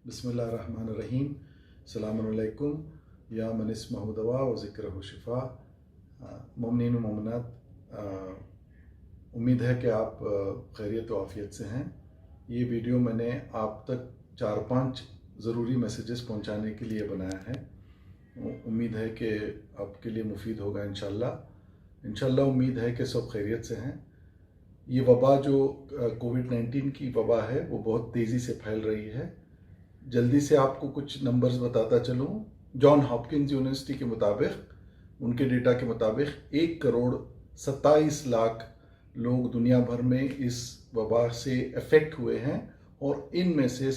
बिस्मिल्लाहिर्रहमानिर्रहीम। अस्सलामुअलैकुम या मन इस्महु दवा व ज़िक्रुहु शिफा। मोमिनीन व मोमिनात, उम्मीद है कि आप खैरियत व आफ़ियत से हैं। ये वीडियो मैंने आप तक 4-5 ज़रूरी मैसेजेस पहुंचाने के लिए बनाया है। उम्मीद है कि आपके लिए मुफीद होगा इंशाल्लाह। उम्मीद है कि सब खैरियत से हैं। ये वबा जो कोविड-19 की वबा है वो बहुत तेज़ी से फैल रही है। जल्दी से आपको कुछ नंबर्स बताता चलूँ। जॉन हॉपकिंस यूनिवर्सिटी के मुताबिक, उनके डेटा के मुताबिक 1,27,00,000 लोग दुनिया भर में इस वबा से अफेक्ट हुए हैं और इनमें से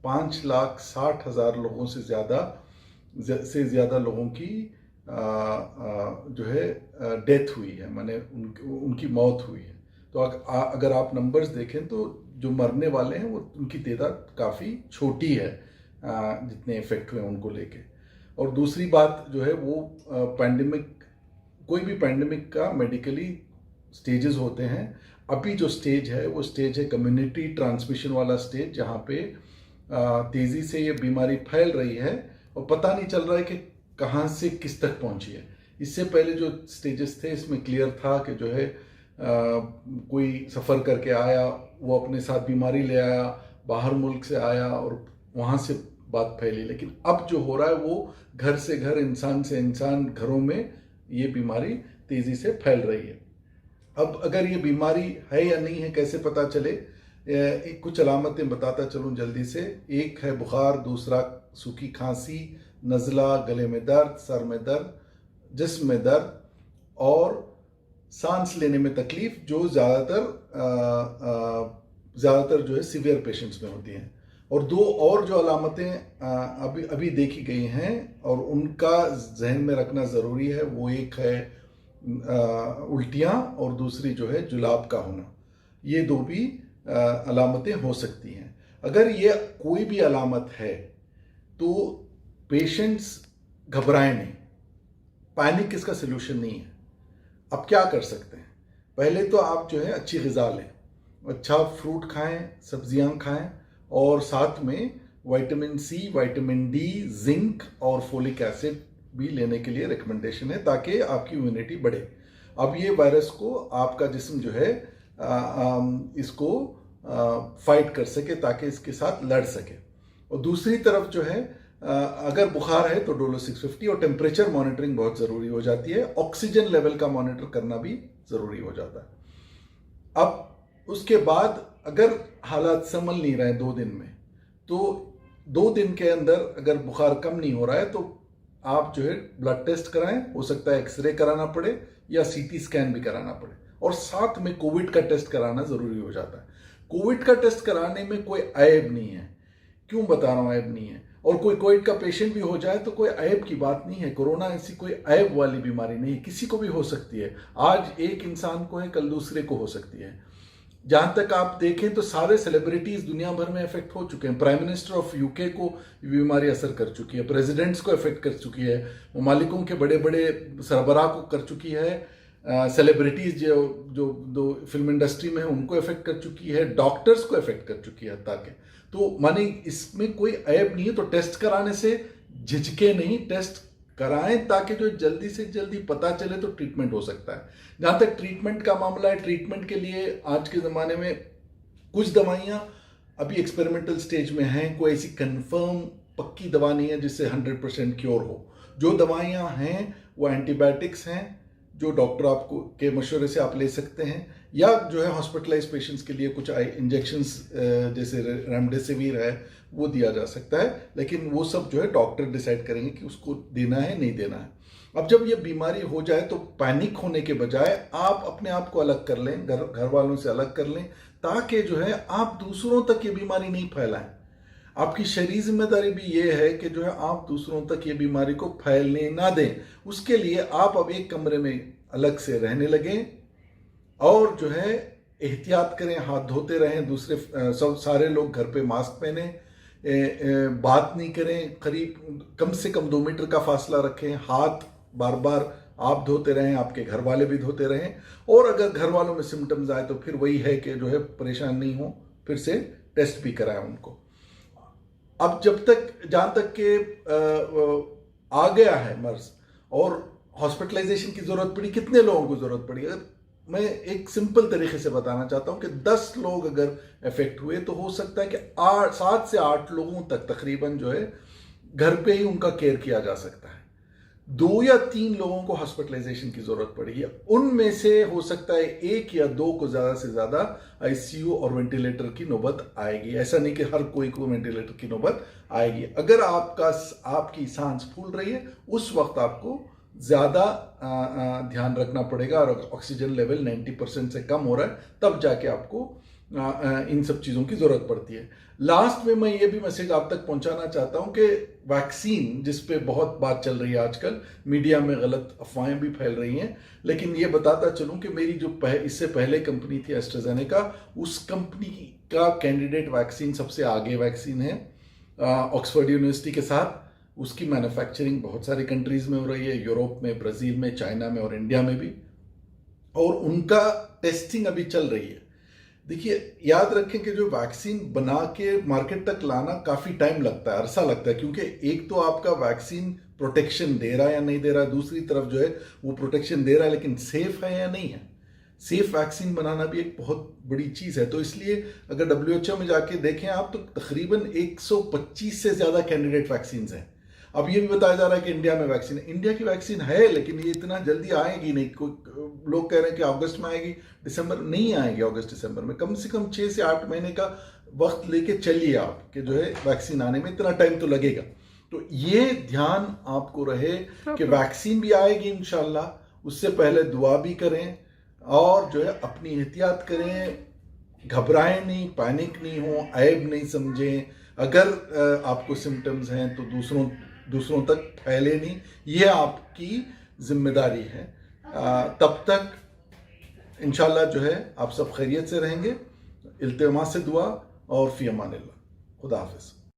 5,60,000 लोगों से ज़्यादा लोगों की जो है डेथ हुई है, माने उनकी मौत हुई है। तो अगर आप नंबर्स देखें तो जो मरने वाले हैं वो उनकी तादाद काफ़ी छोटी है जितने इफेक्ट हुए उनको लेके। और दूसरी बात जो है वो कोई भी पैंडमिक का मेडिकली स्टेजेस होते हैं। अभी जो स्टेज है वो स्टेज है कम्युनिटी ट्रांसमिशन वाला स्टेज, जहाँ पे तेज़ी से ये बीमारी फैल रही है और पता नहीं चल रहा है कि कहाँ से किस तक पहुँची है। इससे पहले जो स्टेजेस थे इसमें क्लियर था कि जो है कोई सफ़र करके आया, वो अपने साथ बीमारी ले आया, बाहर मुल्क से आया और वहाँ से बात फैली। लेकिन अब जो हो रहा है वो घर से घर, इंसान से इंसान, घरों में ये बीमारी तेज़ी से फैल रही है। अब अगर ये बीमारी है या नहीं है कैसे पता चले, कुछ अलामतें बताता चलूँ जल्दी से। एक है बुखार, दूसरा सूखी खांसी, नज़ला, गले में दर्द, सर में दर्द, जिस्म में दर्द और सांस लेने में तकलीफ, जो ज़्यादातर जो है सीवियर पेशेंट्स में होती हैं। और दो और जो अलामतें अभी देखी गई हैं और उनका जहन में रखना ज़रूरी है, वो एक है उल्टियाँ और दूसरी जो है जुलाब का होना। ये दो भी अलामतें हो सकती हैं। अगर ये कोई भी अलामत है तो पेशेंट्स घबराएं नहीं। पैनिक इसका सलूशन नहीं है। अब क्या कर सकते हैं? पहले तो आप जो है अच्छी ग़िज़ा लें, अच्छा फ्रूट खाएं, सब्जियां खाएं और साथ में vitamin C, vitamin D, zinc और फोलिक एसिड भी लेने के लिए रिकमेंडेशन है ताकि आपकी इम्यूनिटी बढ़े। अब ये वायरस को आपका जिस्म जो है इसको फाइट कर सके, ताकि इसके साथ लड़ सके। और दूसरी तरफ जो है अगर बुखार है तो डोलो 650 और टेम्परेचर मॉनिटरिंग बहुत ज़रूरी हो जाती है। ऑक्सीजन लेवल का मॉनिटर करना भी ज़रूरी हो जाता है। अब उसके बाद अगर हालात संभल नहीं रहे 2 दिन में, तो 2 दिन के अंदर अगर बुखार कम नहीं हो रहा है तो आप जो है ब्लड टेस्ट कराएं। हो सकता है एक्सरे कराना पड़े या सीटी स्कैन भी कराना पड़े, और साथ में कोविड का टेस्ट कराना ज़रूरी हो जाता है। कोविड का टेस्ट कराने में कोई ऐब नहीं है। क्यों बता रहा हूँ ऐब नहीं है? और कोई कोविड का पेशेंट भी हो जाए तो कोई ऐब की बात नहीं है। कोरोना ऐसी कोई ऐब वाली बीमारी नहीं है, किसी को भी हो सकती है। आज एक इंसान को है, कल दूसरे को हो सकती है। जहां तक आप देखें तो सारे सेलिब्रिटीज दुनिया भर में इफेक्ट हो चुके हैं। प्राइम मिनिस्टर ऑफ यूके को बीमारी असर कर चुकी है, प्रेसिडेंट्स को इफेक्ट कर चुकी है, ममालिकों के बड़े बड़े सरबराह को कर चुकी है, सेलिब्रिटीज जो फिल्म इंडस्ट्री में है उनको इफेक्ट कर चुकी है, डॉक्टर्स को इफेक्ट कर चुकी है ताकि। तो माने इसमें कोई ऐब नहीं है। तो टेस्ट कराने से झिझके नहीं, टेस्ट कराएं ताकि जो जल्दी से जल्दी पता चले तो ट्रीटमेंट हो सकता है। जहाँ तक ट्रीटमेंट का मामला है, ट्रीटमेंट के लिए आज के ज़माने में कुछ दवाइयाँ अभी एक्सपेरिमेंटल स्टेज में हैं। कोई ऐसी कंफर्म पक्की दवा नहीं है जिससे 100% क्योर हो। जो दवाइयाँ हैं वो एंटीबायोटिक्स हैं, जो डॉक्टर आपको के मशवरे से आप ले सकते हैं, या जो है हॉस्पिटलाइज पेशेंट्स के लिए कुछ इंजेक्शंस जैसे रेमडेसिविर है वो दिया जा सकता है। लेकिन वो सब जो है डॉक्टर डिसाइड करेंगे कि उसको देना है नहीं देना है। अब जब ये बीमारी हो जाए तो पैनिक होने के बजाय आप अपने आप को अलग कर लें, घर वालों से अलग कर लें, ताकि जो है आप दूसरों तक ये बीमारी नहीं फैलाएं। आपकी शरीर जिम्मेदारी भी ये है कि जो है आप दूसरों तक ये बीमारी को फैलने ना दें। उसके लिए आप अब एक कमरे में अलग से रहने लगें और जो है एहतियात करें, हाथ धोते रहें, दूसरे सारे लोग घर पे मास्क पहने, बात नहीं करें, कम से कम 2 मीटर का फासला रखें, हाथ बार बार आप धोते रहें, आपके घर वाले भी धोते रहें। और अगर घर वालों में सिम्टम्स आए तो फिर वही है कि जो है परेशान नहीं हो, फिर से टेस्ट भी कराएं उनको। अब जब तक जहां तक के आ गया है मर्ज और हॉस्पिटलाइजेशन की जरूरत पड़ी, कितने लोगों को जरूरत पड़ी, अगर मैं एक सिंपल तरीके से बताना चाहता हूं कि 10 लोग अगर इफेक्ट हुए तो हो सकता है कि 7 से 8 लोगों तक तकरीबन जो है घर पे ही उनका केयर किया जा सकता है। 2 या 3 लोगों को हॉस्पिटलाइजेशन की जरूरत पड़ेगी, उनमें से हो सकता है 1 या 2 को ज्यादा से ज्यादा आईसीयू और वेंटिलेटर की नौबत आएगी। ऐसा नहीं कि हर कोई को वेंटिलेटर की नौबत आएगी। अगर आपकी सांस फूल रही है उस वक्त आपको ज्यादा ध्यान रखना पड़ेगा, और ऑक्सीजन लेवल 90% से कम हो रहा है तब जाके आपको इन सब चीजों की जरूरत पड़ती है। लास्ट में मैं ये भी मैसेज आप तक पहुंचाना चाहता हूं कि वैक्सीन, जिस पे बहुत बात चल रही है आजकल, मीडिया में गलत अफवाहें भी फैल रही हैं, लेकिन ये बताता चलूं कि मेरी जो इससे पहले कंपनी थी एस्ट्राजेनेका, उस कंपनी का कैंडिडेट वैक्सीन सबसे आगे वैक्सीन है ऑक्सफोर्ड यूनिवर्सिटी के साथ। उसकी मैन्युफैक्चरिंग बहुत सारी कंट्रीज में हो रही है, यूरोप में, ब्राजील में, चाइना में और इंडिया में भी, और उनका टेस्टिंग अभी चल रही है। देखिए, याद रखें कि जो वैक्सीन बना के मार्केट तक लाना काफी टाइम लगता है, अरसा लगता है, क्योंकि एक तो आपका वैक्सीन प्रोटेक्शन दे रहा है या नहीं दे रहा है, दूसरी तरफ जो है वो प्रोटेक्शन दे रहा है लेकिन सेफ है या नहीं है। सेफ वैक्सीन बनाना भी एक बहुत बड़ी चीज है। तो इसलिए अगर WHO में जाके देखें आप तो तकरीबन 125 से ज्यादा कैंडिडेट वैक्सीन हैं। अब ये भी बताया जा रहा है कि इंडिया में वैक्सीन है। इंडिया की वैक्सीन है लेकिन ये इतना जल्दी आएगी नहीं। लोग कह रहे हैं कि अगस्त में आएगी, दिसंबर नहीं आएगी। अगस्त दिसंबर में कम से कम 6 से 8 महीने का वक्त लेके चलिए आप, कि जो है वैक्सीन आने में इतना टाइम तो लगेगा। तो ये ध्यान आपको रहे कि वैक्सीन भी आएगी इंशाल्लाह, उससे पहले दुआ भी करें और जो है अपनी एहतियात करें, घबराएं नहीं, पैनिक नहीं हो, ऐब नहीं समझें। अगर आपको सिम्टम्स हैं तो दूसरों तक फैले नहीं, ये आपकी जिम्मेदारी है। तब तक इंशाल्लाह जो है आप सब खैरियत से रहेंगे। इल्तिमास से दुआ और फी अमानिल्लाह। खुदा हाफिज।